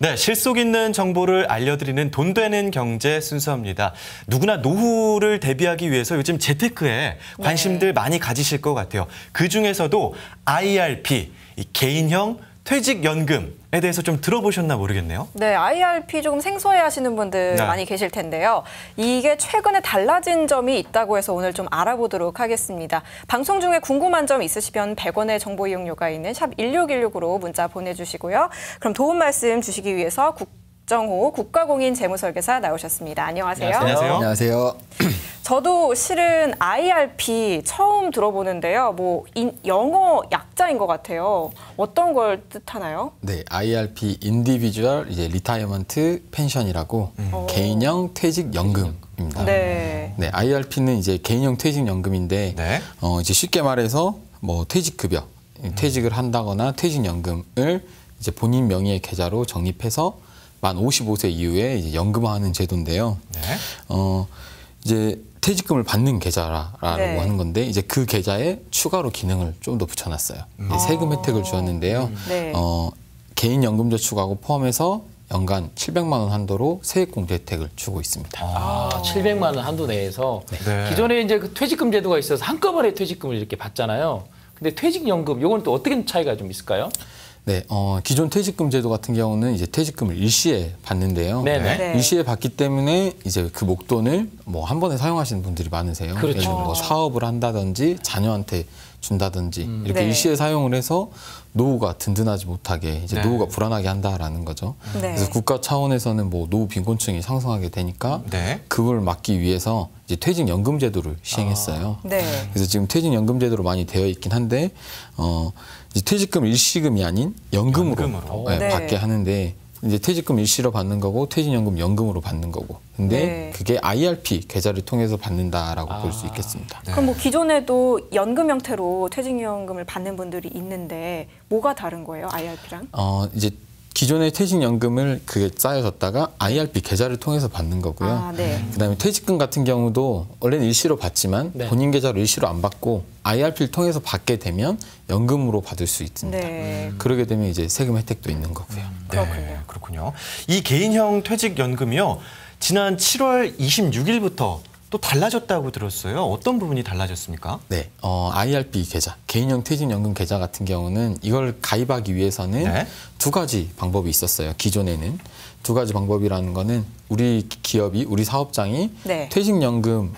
네, 실속 있는 정보를 알려드리는 돈 되는 경제 순서입니다. 누구나 노후를 대비하기 위해서 요즘 재테크에 관심들 많이 가지실 것 같아요. 그중에서도 IRP, 이 개인형 퇴직연금에 대해서 좀 들어보셨나 모르겠네요. 네, IRP 조금 생소해하시는 분들 많이 계실 텐데요. 이게 최근에 달라진 점이 있다고 해서 오늘 좀 알아보도록 하겠습니다. 방송 중에 궁금한 점 있으시면 100원의 정보 이용료가 있는 샵 1616으로 문자 보내주시고요. 그럼 도움 말씀 주시기 위해서 국정호 국가공인 재무설계사 나오셨습니다. 안녕하세요. 안녕하세요. 안녕하세요. 저도 실은 IRP 처음 들어보는데요. 영어 약자인 것 같아요. 어떤 걸 뜻하나요? 네, IRP 인디비주얼 리타이어먼트 펜션이라고 개인형 퇴직연금입니다. 네. 네, IRP는 이제 개인형 퇴직연금인데 네. 이제 쉽게 말해서 뭐 퇴직급여, 퇴직을 한다거나 퇴직연금을 이제 본인 명의의 계좌로 적립해서 만 55세 이후에 이제 연금화하는 제도인데요. 네. 이제 퇴직금을 받는 계좌라고 네. 하는 건데 이제 그 계좌에 추가로 기능을 좀 더 붙여놨어요. 세금 혜택을 주었는데요. 네. 개인 연금저축하고 포함해서 연간 700만 원 한도로 세액공제 혜택을 주고 있습니다. 700만 원 한도 내에서 네. 기존에 이제 그 퇴직금 제도가 있어서 한꺼번에 퇴직금을 이렇게 받잖아요. 근데 퇴직연금 요건 또 어떻게 차이가 좀 있을까요? 네, 기존 퇴직금 제도 같은 경우는 이제 퇴직금을 일시에 받는데요. 네네. 네. 일시에 받기 때문에 이제 그 목돈을 뭐 한 번에 사용하시는 분들이 많으세요. 그렇죠. 예를 들어 뭐 사업을 한다든지 자녀한테 준다든지 이렇게 네. 일시에 사용을 해서 노후가 든든하지 못하게 이제 네. 노후가 불안하게 한다라는 거죠. 네. 그래서 국가 차원에서는 뭐 노후 빈곤층이 상승하게 되니까 네. 그걸 막기 위해서 이제 퇴직연금 제도를 시행했어요. 네. 그래서 지금 퇴직연금 제도로 많이 되어 있긴 한데 이제 퇴직금 일시금이 아닌 연금으로 연금으로. 네, 네. 받게 하는데 이제 퇴직금 일시로 받는 거고 퇴직연금 연금으로 받는 거고 근데 네. 그게 IRP 계좌를 통해서 받는다라고 볼 수 있겠습니다. 그럼 뭐 기존에도 연금 형태로 퇴직연금을 받는 분들이 있는데 뭐가 다른 거예요, IRP랑? 이제 기존의 퇴직연금을 그게 쌓여졌다가 IRP 계좌를 통해서 받는 거고요. 아, 네. 그다음에 퇴직금 같은 경우도 원래는 일시로 받지만 네. 본인 계좌로 일시로 안 받고 IRP를 통해서 받게 되면 연금으로 받을 수 있습니다. 네. 그러게 되면 이제 세금 혜택도 있는 거고요. 그렇군요. 네, 그렇군요. 이 개인형 퇴직연금이요. 지난 7월 26일부터 또 달라졌다고 들었어요. 어떤 부분이 달라졌습니까? 네, IRP 계좌, 개인형 퇴직연금 계좌 같은 경우는 이걸 가입하기 위해서는 네. 두 가지 방법이 있었어요. 기존에는 두 가지 방법이라는 거는 우리 기업이, 우리 사업장이 네. 퇴직연금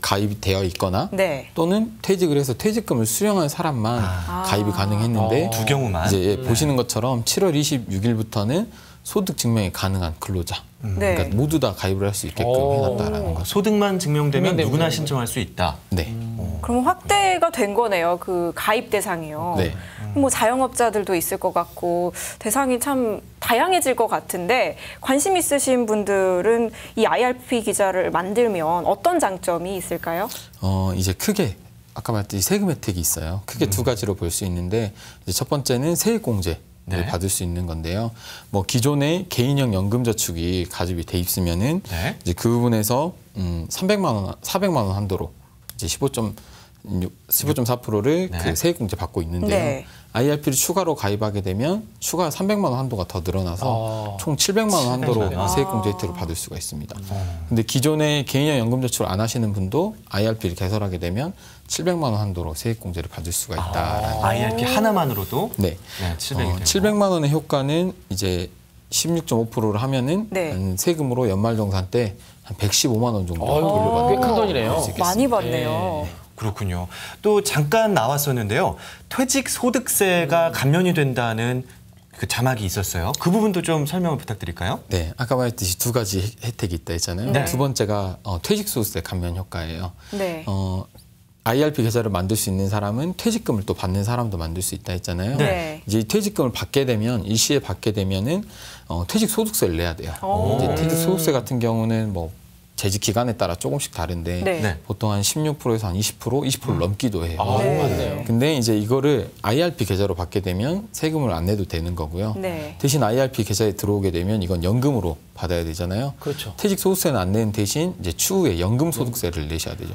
가입이 되어 있거나 네. 또는 퇴직을 해서 퇴직금을 수령한 사람만 가입이 가능했는데 두 경우만. 이제 보시는 것처럼 7월 26일부터는 소득 증명이 가능한 근로자, 네. 그러니까 모두 다 가입을 할 수 있게끔 해놨다라는 거죠. 소득만 증명되면 증명되면 누구나 신청할 수 있다. 네. 그럼 확대가 된 거네요, 그 가입 대상이요. 네. 뭐 자영업자들도 있을 것 같고 대상이 참 다양해질 것 같은데 관심 있으신 분들은 이 IRP 기자를 만들면 어떤 장점이 있을까요? 이제 크게 아까 말했듯이 세금 혜택이 있어요. 크게 두 가지로 볼 수 있는데 이제 첫 번째는 세액공제를 네. 받을 수 있는 건데요. 뭐 기존의 개인형 연금저축이 가입이 돼 있으면은 네. 이제 그 부분에서 400만 원 한도로 이제 15.4%를 네. 그 세액공제 받고 있는데요. 네. IRP를 추가로 가입하게 되면 추가 300만 원 한도가 더 늘어나서 총 700만 원 한도로 700만 원. 세액공제 혜택을 받을 수가 있습니다. 근데 기존에 개인형 연금저축을 안 하시는 분도 IRP를 개설하게 되면 700만 원 한도로 세액공제를 받을 수가 있다. IRP 하나만으로도 네. 700이 700만 원의 효과는 이제 16.5%를 하면은 네. 한 세금으로 연말정산 때 한 115만 원 정도 어이구, 돌려받는 꽤 큰 돈이네요. 많이 받네요. 그렇군요. 또 잠깐 나왔었는데요. 퇴직 소득세가 감면이 된다는 그 자막이 있었어요. 그 부분도 좀 설명을 부탁드릴까요? 네, 아까 말했듯이 두 가지 혜택이 있다 했잖아요. 네. 두 번째가 퇴직소득세 감면 효과예요. 네. IRP 계좌를 만들 수 있는 사람은 퇴직금을 또 받는 사람도 만들 수 있다 했잖아요. 네. 이제 퇴직금을 받게 되면 일시에 받게 되면은 퇴직 소득세를 내야 돼요. 오. 이제 퇴직 소득세 같은 경우는 뭐 재직 기간에 따라 조금씩 다른데 네. 네. 보통 한 16%에서 한 20%를 넘기도 해요. 네. 맞네요. 근데 이제 이거를 IRP 계좌로 받게 되면 세금을 안 내도 되는 거고요. 네. 대신 IRP 계좌에 들어오게 되면 이건 연금으로 받아야 되잖아요. 그렇죠. 퇴직 소득세는 안 내는 대신 이제 추후에 연금 소득세를 내셔야 되죠.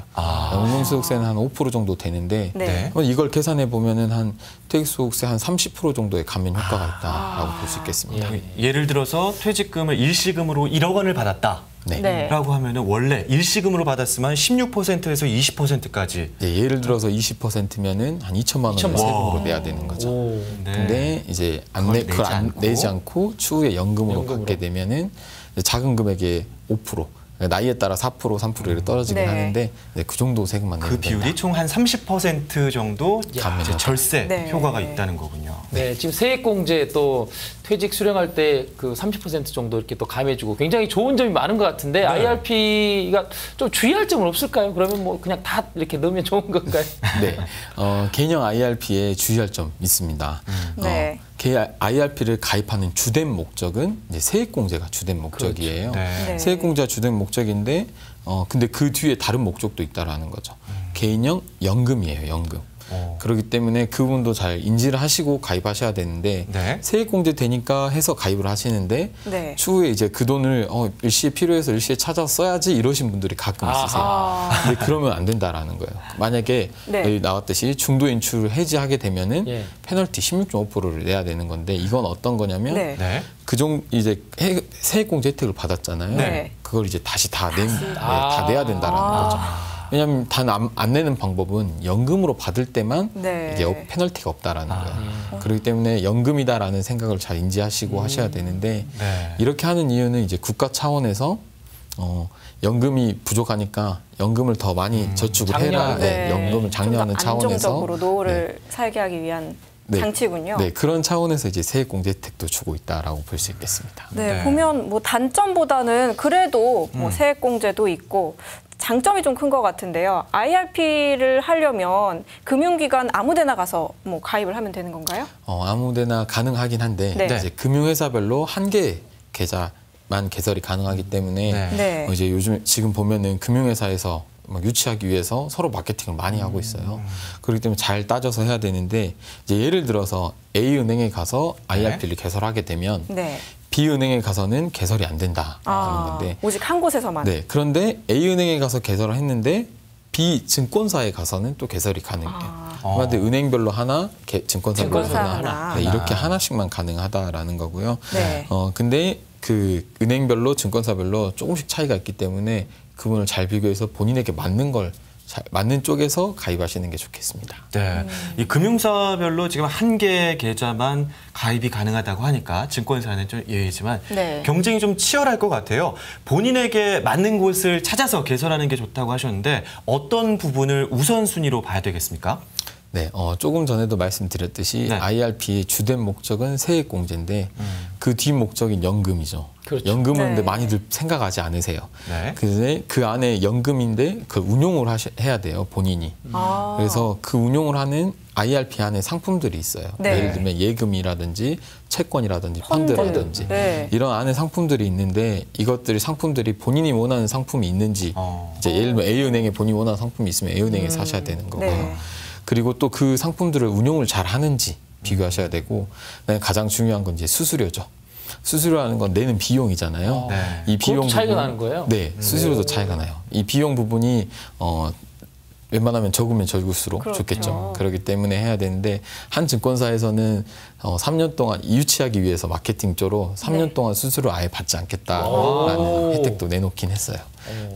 연금 소득세는 한 5% 정도 되는데 네. 이걸 계산해 보면은 한 퇴직 소득세 한 30% 정도의 감면 효과가 있다라고 볼 수 있겠습니다. 예를 들어서 퇴직금을 일시금으로 1억 원을 받았다. 네. 네. 라고 하면은 원래 일시금으로 받았으면 16%에서 20%까지. 네, 예를 들어서 20%면은 한 2천만 원을 2천만 세금으로 원. 내야 되는 거죠. 오. 네. 근데 이제 그걸 그걸 내지 않고 추후에 연금으로 연금으로. 받게 되면은 이제 작은 금액의 5%, 나이에 따라 4%, 3% 이렇게 떨어지긴 네. 하는데 네, 그 정도 세금만 그 내면 된다. 비율이 총 한 30% 정도 감면 이제 절세 네. 효과가 있다는 거군요. 네, 지금 세액공제 또 퇴직 수령할 때 그 30% 정도 이렇게 또 감해주고 굉장히 좋은 점이 많은 것 같은데 IRP가 좀 주의할 점은 없을까요? 그러면 뭐 그냥 다 이렇게 넣으면 좋은 건가요? 네, 개인형 IRP에 주의할 점 있습니다. 네. IRP를 가입하는 주된 목적은 이제 세액공제가 주된 목적이에요. 네. 네. 세액공제가 주된 목적인데 근데 그 뒤에 다른 목적도 있다라는 거죠. 개인형 연금이에요, 연금. 그렇기 때문에 그 부분도 잘 인지를 하시고 가입하셔야 되는데 네. 세액공제 되니까 해서 가입을 하시는데 네. 추후에 이제 그 돈을 일시에 필요해서 일시에 찾아서 써야지 이러신 분들이 가끔 있으세요. 근데 그러면 안 된다라는 거예요. 만약에 네. 여기 나왔듯이 중도 인출을 해지하게 되면은 예. 페널티 16.5%를 내야 되는 건데 이건 어떤 거냐면 네. 네. 이제 세액공제 혜택을 받았잖아요. 네. 그걸 이제 다시 다 내야 된다라는 아. 거죠. 왜냐하면 단 안 내는 방법은 연금으로 받을 때만 네. 이게 페널티가 없다라는 거예요. 그렇기 때문에 연금이다라는 생각을 잘 인지하시고 하셔야 되는데 네. 이렇게 하는 이유는 이제 국가 차원에서 연금이 부족하니까 연금을 더 많이 저축을 해라. 네. 연금을 장려하는 차원에서 안정적으로 노후를 살게 하기 위한 네. 장치군요. 네, 그런 차원에서 이제 세액공제 혜택도 주고 있다라고 볼 수 있겠습니다. 네, 네. 보면 뭐 단점보다는 그래도 뭐 세액공제도 있고 장점이 좀 큰 것 같은데요. IRP를 하려면 금융기관 아무데나 가서 뭐 가입을 하면 되는 건가요? 아무데나 가능하긴 한데 네. 이제 금융회사별로 한 개 계좌만 개설이 가능하기 때문에 네. 네. 이제 요즘 지금 보면은 금융회사에서 막 유치하기 위해서 서로 마케팅을 많이 하고 있어요. 그렇기 때문에 잘 따져서 해야 되는데 이제 예를 들어서 A은행에 가서 IRP를 개설하게 되면 네. B은행에 가서는 개설이 안 된다는 건데 오직 한 곳에서만. 네, 그런데 A은행에 가서 개설을 했는데 B 증권사에 가서는 또 개설이 가능해요. 그런데 은행별로 하나, 증권사별로 증권사 하나, 하나. 네, 이렇게 하나씩만 가능하다라는 거고요. 네. 근데 그 은행별로, 증권사별로 조금씩 차이가 있기 때문에 그분을 잘 비교해서 본인에게 맞는 쪽에서 가입하시는 게 좋겠습니다. 네. 이 금융사별로 지금 한 개 계좌만 가입이 가능하다고 하니까 증권사는 좀 예외지만 네. 경쟁이 좀 치열할 것 같아요. 본인에게 맞는 곳을 찾아서 개설하는 게 좋다고 하셨는데 어떤 부분을 우선순위로 봐야 되겠습니까? 네, 조금 전에도 말씀드렸듯이 네. IRP의 주된 목적은 세액공제인데 그 뒤 목적인 연금이죠. 그렇죠. 연금은 네. 근데 많이들 생각하지 않으세요. 네. 근데 그 안에 연금인데 그 운용을 해야 돼요, 본인이. 아. 그래서 그 운용을 하는 IRP 안에 상품들이 있어요. 네. 예를 들면 예금이라든지 채권이라든지 펀드. 펀드라든지 네. 이런 안에 상품들이 있는데 상품들이 본인이 원하는 상품이 있는지 이제 예를 들면 A은행에 본인이 원하는 상품이 있으면 A은행에 사셔야 되는 거고요. 네. 그리고 또 그 상품들을 운용을 잘 하는지 비교하셔야 되고 그다음에 가장 중요한 건 이제 수수료죠. 수수료라는 건 내는 비용이잖아요. 네. 이 비용 그것도 차이가 부분- 나는 거예요? 네, 수수료도 차이가 나요. 이 비용 부분이 웬만하면 적으면 적을수록 그렇죠. 좋겠죠. 그렇기 때문에 해야 되는데 한 증권사에서는 3년 동안 유치하기 위해서 마케팅조로 3년 네. 동안 수수료 아예 받지 오. 않겠다라는 혜택도 내놓긴 했어요.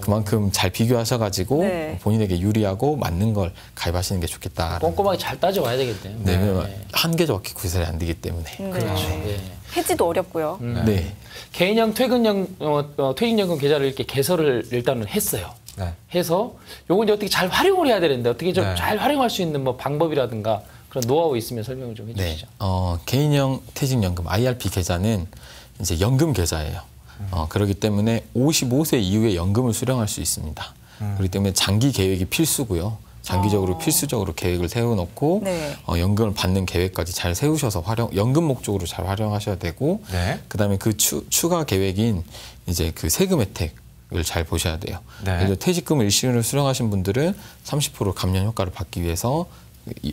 그만큼 잘 비교하셔가지고 네. 본인에게 유리하고 맞는 걸 가입하시는 게 좋겠다. 꼼꼼하게 잘 따져봐야 되겠네요. 네, 왜냐면 한 개조밖에 구설이 안 되기 때문에. 그렇죠. 네. 해지도 어렵고요. 네. 개인형 퇴직연금 계좌를 이렇게 개설을 일단은 했어요. 네. 해서 요걸 이제 어떻게 잘 활용을 해야 되는데 어떻게 좀 네. 잘 활용할 수 있는 뭐 방법이라든가 그런 노하우 있으면 설명을 좀 네. 해주시죠. 개인형 퇴직연금 IRP 계좌는 이제 연금 계좌예요. 그렇기 때문에 55세 이후에 연금을 수령할 수 있습니다. 그렇기 때문에 장기 계획이 필수고요. 장기적으로 필수적으로 계획을 세워놓고 네. 연금을 받는 계획까지 잘 세우셔서 연금 목적으로 잘 활용하셔야 되고 네. 그다음에 그 추가 계획인 이제 그 세금 혜택 이걸 잘 보셔야 돼요. 네. 그래서 퇴직금을 일시금으로 수령하신 분들은 30% 감면 효과를 받기 위해서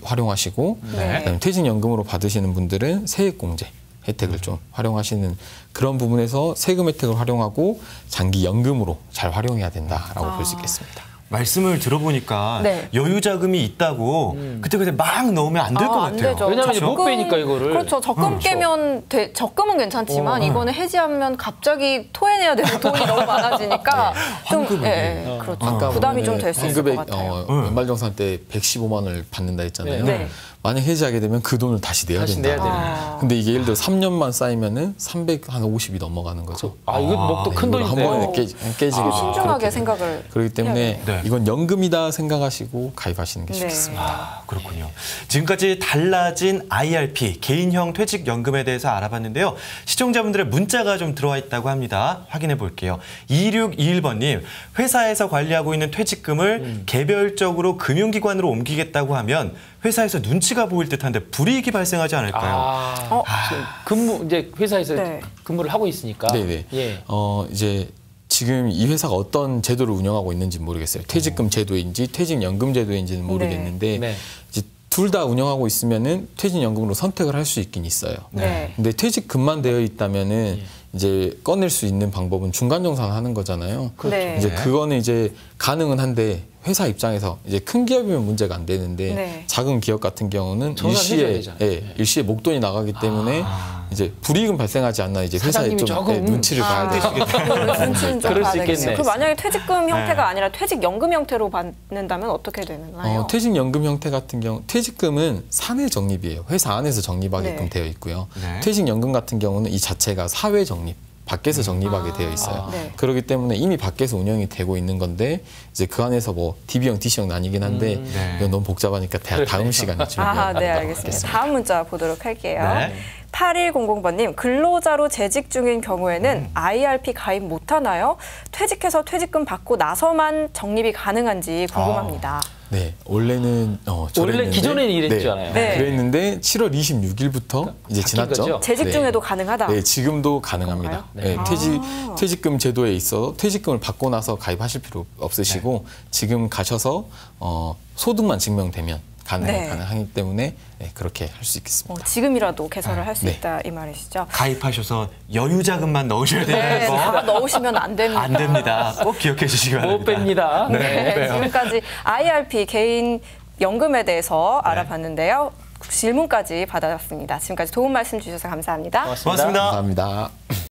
활용하시고 네. 그다음에 퇴직연금으로 받으시는 분들은 세액공제 혜택을 좀 활용하시는 그런 부분에서 세금 혜택을 활용하고 장기 연금으로 잘 활용해야 된다라고 볼 수 있겠습니다. 말씀을 들어보니까 네. 여유 자금이 있다고 그때 막 넣으면 안 될 것 안 같아요. 되죠. 왜냐면 이제 못 적금, 빼니까 이거를. 그렇죠. 적금 깨면 적금은 괜찮지만 이거는 해지하면 갑자기 토해내야 되는 돈이 너무 많아지니까 좀 그렇죠. 아까 부담이 좀 보면은 될 수 있을 것 같아요. 연말정산 때 115만 원을 받는다 했잖아요. 네. 만약 해지하게 되면 그 돈을 다시 내야 다시 된다. 내야 되는. 근데 이게 예를 들어 3년만 쌓이면은 350이 넘어가는 거죠. 아, 이거 뭐또 큰 이걸 한 돈인데. 번에 깨지게 되죠. 신중하게 그렇게 생각을 그렇기 때문에 네. 이건 연금이다 생각하시고 가입하시는 게 네. 좋겠습니다. 아, 그렇군요. 지금까지 달라진 IRP, 개인형 퇴직연금에 대해서 알아봤는데요. 시청자분들의 문자가 좀 들어와 있다고 합니다. 확인해 볼게요. 2621번님, 회사에서 관리하고 있는 퇴직금을 개별적으로 금융기관으로 옮기겠다고 하면 회사에서 눈치가 보일 듯한데 불이익이 발생하지 않을까요? 근무 이제 회사에서 네. 근무를 하고 있으니까. 네네. 예. 이제 지금 이 회사가 어떤 제도를 운영하고 있는지 모르겠어요. 퇴직금 제도인지 퇴직연금 제도인지는 모르겠는데 네. 이제 둘 다 운영하고 있으면은 퇴직연금으로 선택을 할 수 있긴 있어요. 네. 근데 퇴직금만 되어 있다면은 이제 꺼낼 수 있는 방법은 중간정산하는 거잖아요. 네. 이제 그거는 이제 가능은 한데 회사 입장에서 이제 큰 기업이면 문제가 안 되는데 네. 작은 기업 같은 경우는 정산해줘야 일시에 되잖아요. 일시에 목돈이 나가기 때문에 이제 불이익은 발생하지 않나 이제 회사에 사장님이 좀 조금 눈치를 봐야 되시겠다. 눈치는 좀 그럴 봐야 수 되겠네요. 있겠네. 그 만약에 퇴직금 형태가 아니라 퇴직연금 형태로 받는다면 어떻게 되나요? 퇴직연금 형태 같은 경우 퇴직금은 사내 적립이에요. 회사 안에서 적립하게끔 네. 되어 있고요. 네. 퇴직연금 같은 경우는 이 자체가 사회 적립. 밖에서 적립하게 되어 있어요. 네. 그렇기 때문에 이미 밖에서 운영이 되고 있는 건데 이제 그 안에서 뭐 DB형, DC형 나뉘긴 한데 네. 이건 너무 복잡하니까 다음 시간에 좀 네, 알겠습니다. 다음 문자 보도록 할게요. 네. 8100번님, 근로자로 재직 중인 경우에는 IRP 가입 못하나요? 퇴직해서 퇴직금 받고 나서만 적립이 가능한지 궁금합니다. 네, 원래는 원래 저랬는데, 기존에는 이랬잖아요. 네. 그랬는데 7월 26일부터 이제 바뀐 지났죠. 거죠? 재직 중에도 가능하다. 네, 지금도 가능합니다. 그런가요? 네, 퇴직금 제도에 있어 퇴직금을 받고 나서 가입하실 필요 없으시고 지금 가셔서 소득만 증명되면 가능하기 때문에 그렇게 할 수 있겠습니다. 지금이라도 개설을 할 수 네. 있다 이 말이시죠? 가입하셔서 여유 자금만 넣으셔야 되는 네, 거. 다 넣으시면 안 됩니다. 안 됩니다. 꼭 기억해 주시기 못 바랍니다. 뺍니다. 네, 지금까지 IRP 개인 연금에 대해서 알아봤는데요. 질문까지 받아봤습니다. 지금까지 도움 말씀 주셔서 감사합니다. 고맙습니다. 감사합니다.